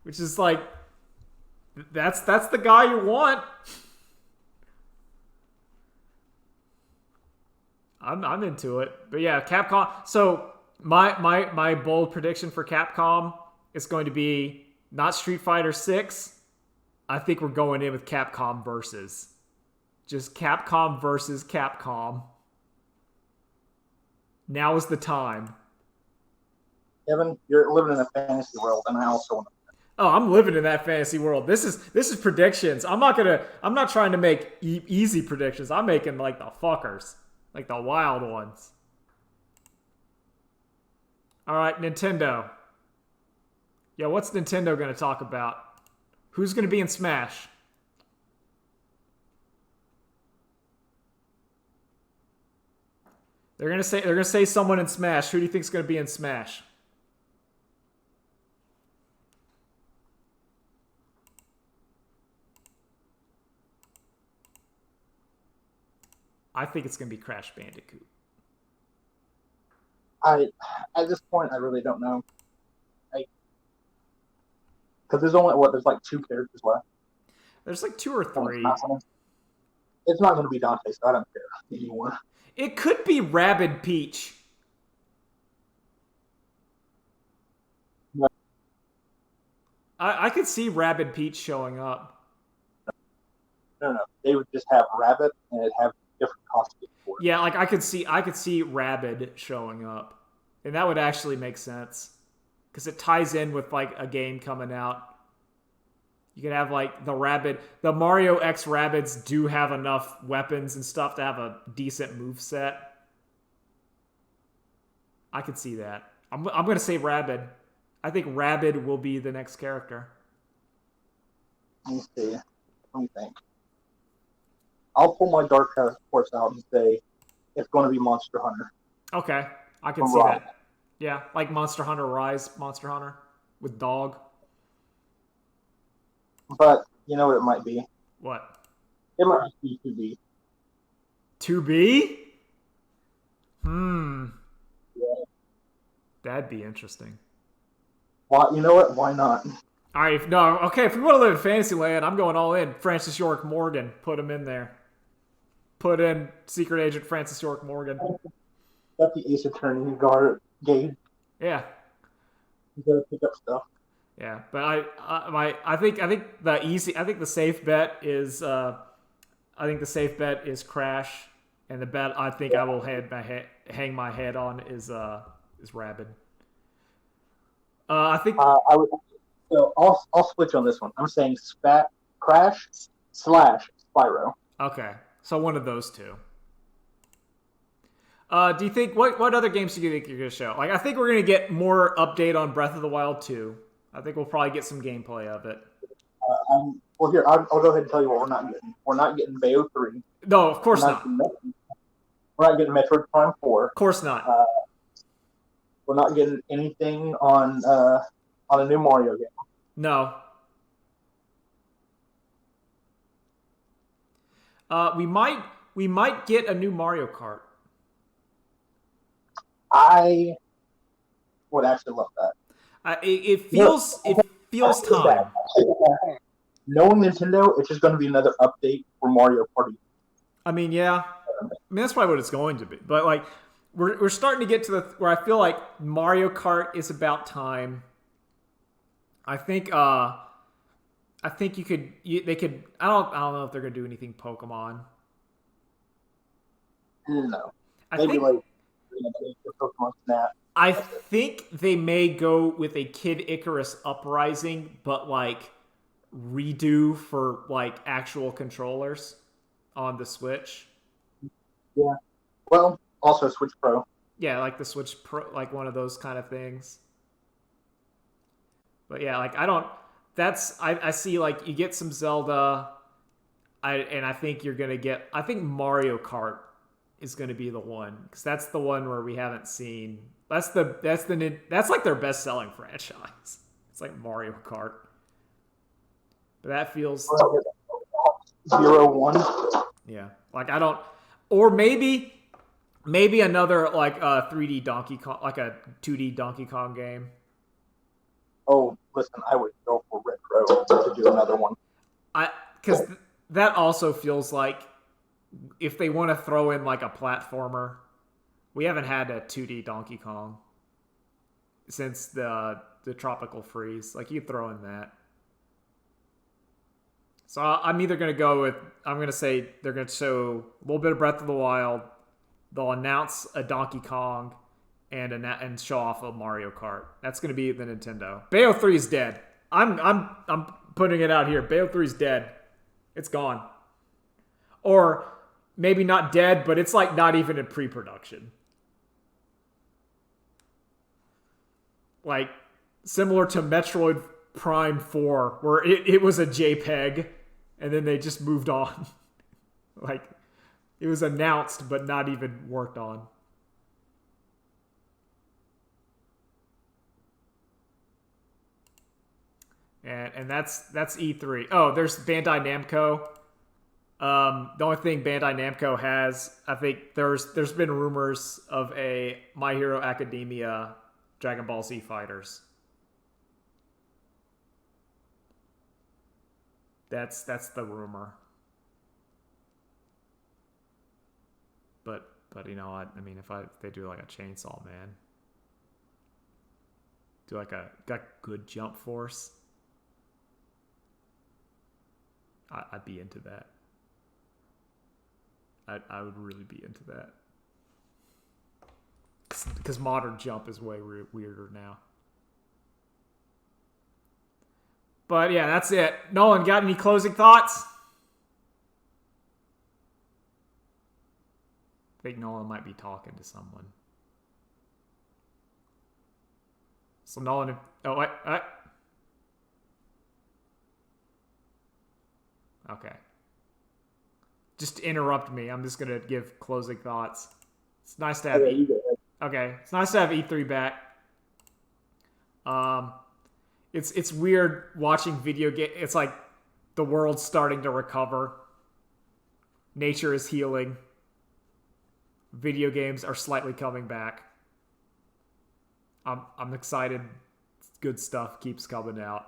A: which is like, that's the guy you want. I'm into it, but yeah, Capcom. So my bold prediction for Capcom is going to be not Street Fighter 6. I think we're going in with Capcom versus, just Capcom versus Capcom. Now is the time.
B: Evan, you're living in a fantasy world, and I also want to.
A: Oh, I'm living in that fantasy world. This is predictions. I'm not trying to make easy predictions. I'm making like the fuckers, like the wild ones. All right, Nintendo. Yeah, what's Nintendo going to talk about? Who's going to be in Smash? They're gonna say someone in Smash. Who do you think's going to be in Smash? I think it's going to be Crash Bandicoot.
B: I at this point I really don't know. Because there's only there's like 2 characters left.
A: There's like 2 or 3.
B: It's not going to be Dante, so I don't care anymore.
A: It could be Rabid Peach.
B: No,
A: I could see Rabid Peach showing up.
B: no. They would just have Rabbit and it'd have different costumes for it.
A: Yeah, like I could see Rabid showing up, and that would actually make sense because it ties in with like a game coming out. You could have like the Mario X Rabbids do have enough weapons and stuff to have a decent move set. I could see that. I'm going to say Rabbid. I think Rabbid will be the next character.
B: Let me see. Let me think. I'll pull my Dark Horse out and say it's going to be Monster Hunter.
A: Okay, I can see that. Yeah, like Monster Hunter Rise, Monster Hunter with dog.
B: But you know what it might be?
A: What?
B: It might be 2B.
A: 2B?
B: Yeah.
A: That'd be interesting.
B: Why? You know what? Why not?
A: All right, no, okay. If we want to live in Fantasyland, I'm going all in. Francis York Morgan, put him in there. Put in Secret Agent Francis York Morgan.
B: Got the Ace Attorney guard gauge.
A: Yeah,
B: You gotta pick up stuff.
A: yeah. But I think the safe bet is Crash, and the bet I think I will hang my head on is Rabid. I think
B: I would. So I'll switch on this one. I'm saying Crash / Spyro.
A: okay. So one of those two. Do you think what other games do you think you're gonna show? Like I think we're gonna get more update on Breath of the Wild 2. I think we'll probably get some gameplay of it.
B: Well, here I'll go ahead and tell you what we're not getting. We're not getting Bayo 3.
A: No, of course not.
B: We're not getting Metroid Prime 4.
A: Of course not.
B: We're not getting anything on a new Mario game.
A: No. We might get a new Mario Kart.
B: I would actually love that.
A: It feels time.
B: Knowing Nintendo, it's just going to be another update for Mario Party.
A: I mean, yeah. I mean, that's probably what it's going to be. But like, we're starting to get to where I feel like Mario Kart is about time. I think they could. I don't know if they're gonna do anything Pokemon.
B: No,
A: I
B: maybe
A: think,
B: like Pokemon Snap.
A: I think they may go with a Kid Icarus Uprising, but like redo for like actual controllers on the Switch.
B: Yeah. Well, also Switch Pro.
A: Yeah, like the Switch Pro, like one of those kind of things. But yeah, like I see like you get some Zelda, I think you're gonna get. I think Mario Kart is gonna be the one because that's the one where we haven't seen. That's like their best selling franchise. It's like Mario Kart, but that feels
B: 0-1.
A: yeah. Like I don't, or maybe another like 3D Donkey Kong, like a 2D Donkey Kong game.
B: Oh, listen, I would go for Retro to do another one.
A: Because that also feels like if they want to throw in like a platformer, we haven't had a 2D Donkey Kong since the Tropical Freeze. Like you throw in that. So I'm either going to go with, I'm going to say they're going to show a little bit of Breath of the Wild. They'll announce a Donkey Kong and show off a Mario Kart. That's going to be the Nintendo. Bayo 3 is dead. I'm putting it out here. Bayo 3 is dead. It's gone. Or maybe not dead, but it's like not even in pre-production. like similar to Metroid Prime 4, where it was a JPEG, and then they just moved on. Like, it was announced, but not even worked on. And that's E3. Oh, there's Bandai Namco. The only thing Bandai Namco has, I think there's been rumors of a My Hero Academia Dragon Ball Z Fighters. That's the rumor. But you know, I mean, if they do like a Chainsaw Man, do like got good jump force, I'd be into that. I would really be into that. Because modern jump is way weirder now. But yeah, that's it. Nolan, got any closing thoughts? I think Nolan might be talking to someone. So Nolan, okay. Just interrupt me. I'm just gonna give closing thoughts. It's nice to have it's nice to have E3 back. It's weird watching video game. It's like the world's starting to recover. Nature is healing. Video games are slightly coming back. I'm excited. Good stuff keeps coming out.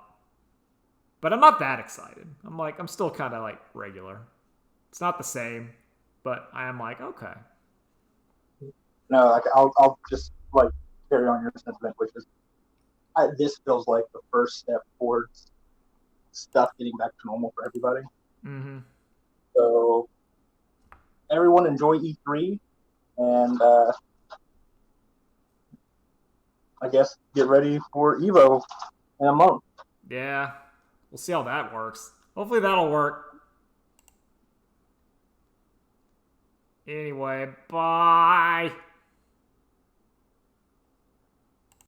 A: But I'm not that excited. I'm still kind of like regular. It's not the same, but I am like, okay.
B: No, like I'll just like carry on your sentiment, which is this feels like the first step towards stuff getting back to normal for everybody.
A: Mm-hmm.
B: So everyone enjoy E3, and I guess get ready for EVO in a month.
A: Yeah, we'll see how that works. Hopefully that'll work. Anyway, bye.